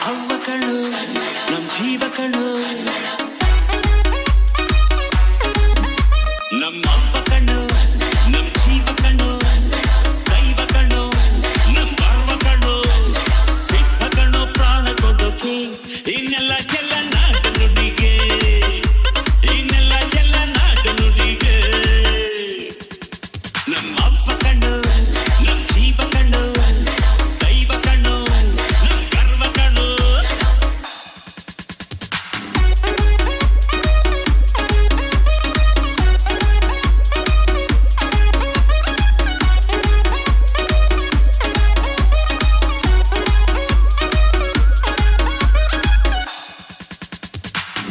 ಅವ್ವ ಕಣ್ಣು ನಮ್ ಜೀವ ಕಣ್ಣು, ನಮ್ಮ ಅವ್ವ ಕಣ್ಣು ನಮ್ ಜೀವ ಕಣ್ಣು, ದೈವ ಕಣ್ಣು ನಮ್ ಗರ್ವ ಕಣ್ಣು, ಸಿದ್ಧ ಕಣ್ಣು ಪ್ರಾಣ ಕೊಡೋಕೆ ಇನ್ನೆಲ್ಲ ಚೆಲ್ಲ ನಾಟ ನುಡಿಗೆ, ಇನ್ನೆಲ್ಲ ಚೆಲ್ಲ ನಾಟ ನುಡಿಗೆ. ನಮ್ಮ ಅವ್ವ ಕಣ್ಣು ನಮ್ ಜೀವ ಕಣ್ಣು, ದೈವ ಕಣ್ಣು ನಮ್ ಗರ್ವ ಕಣ್ಣು.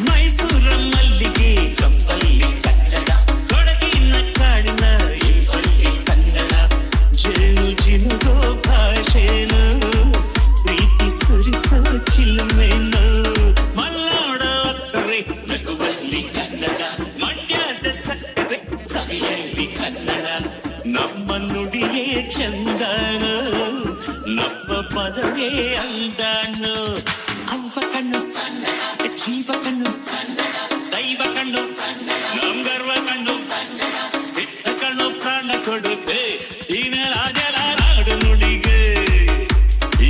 ಮೈಸೂರ ಮಲ್ಲಿಗೆ ಕಪ್ಪಲ್ಲಿ ಕನ್ನಡ, ಕೊಡಗಿನ ಕಾಡಿನ ಇಬ್ಬಲ್ಲಿ ಕನ್ನಡ, ಜೇನು ಜಿನುಗೋ ಭಾಷೆನು, ಪ್ರೀತಿ ಸುರಿಸೋ ಚಿಲುಮೆನು, ಮಲ್ನಾಡ ಅಕ್ಕರೆ ನಗುವಲ್ಲಿ ಕನ್ನಡ, ಮಂಡ್ಯದ ಸಕ್ಕರೆ ಸವಿಯಲ್ಲಿ ಕನ್ನಡ, ನಮ್ಮ ನುಡಿಯೇ ಚಂದನ, ನಮ್ಮ ಪದವೇ ಅಂದನು. ಅವ್ವ ಕಣ್ಣು ಜೀವ ಕಣ್ಣು, ದೈವ ಕಣ್ಣು ನಮ್ ಗರ್ವ ಕಣ್ಣು, ಸಿದ್ಧ ಕಣ್ಣು ಪ್ರಾಣ ಕೊಡುತ್ತೆ ಈ ನೆಲ ಜಲ ನಾಡು ನುಡಿಗೆ,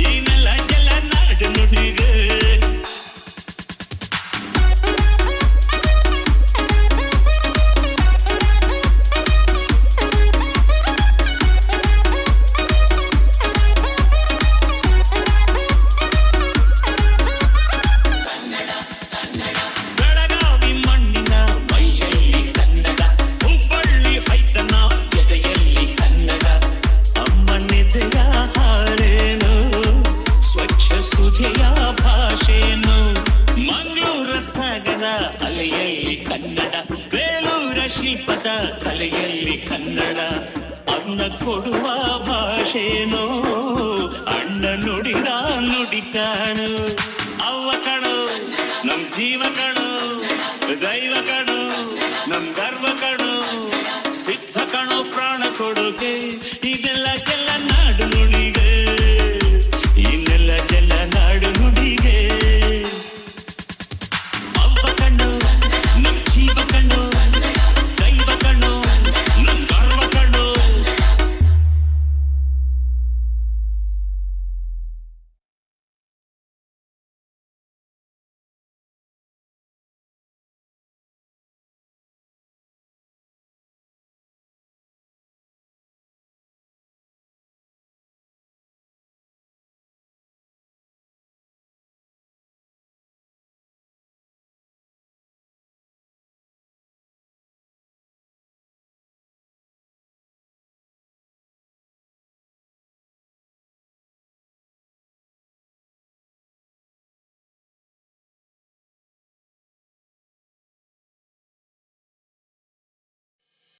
ಈ ನೆಲ ಜಲ ನಾಡು ನುಡಿಗೆ. ಬೆಳಗಾವಿ ಮಣ್ಣಿನ ಮೈಯಲ್ಲಿ ಕನ್ನಡ, ಹುಬ್ಬಳ್ಳಿ ಹೈದನ ಎದೆಯಲ್ಲಿ ಕನ್ನಡ, ಅಮ್ಮನೆದೆಯ ಹಾರೇನು ಸ್ವಚ್ಛ ಸುಧೆಯ ಭಾಷೆನು, ಮಂಗಳೂರ ಸಾಗರ ಅಲೆಯಲ್ಲಿ ಕನ್ನಡ, ಬೇಲೂರ ಶಿಲ್ಪದ ಕಲೆಯಲ್ಲಿ ಕನ್ನಡ, ಅನ್ನ ಕೊಡುವ ಭಾಷೆನೋ ಅಣ್ಣ ನುಡಿದ ನುಡಿತಾನು. ಅವ್ವ ಕಣು ನಮ್ ಜೀವ ಕಣು, ದೈವ ಕಣು ನಮ್ ಗರ್ವ ಕಣು, ಸಿದ್ಧ ಕಣು ಪ್ರಾಣ ಕೊಡುಗೆ, ಈಗೆಲ್ಲ ಕೆಲ್ಲ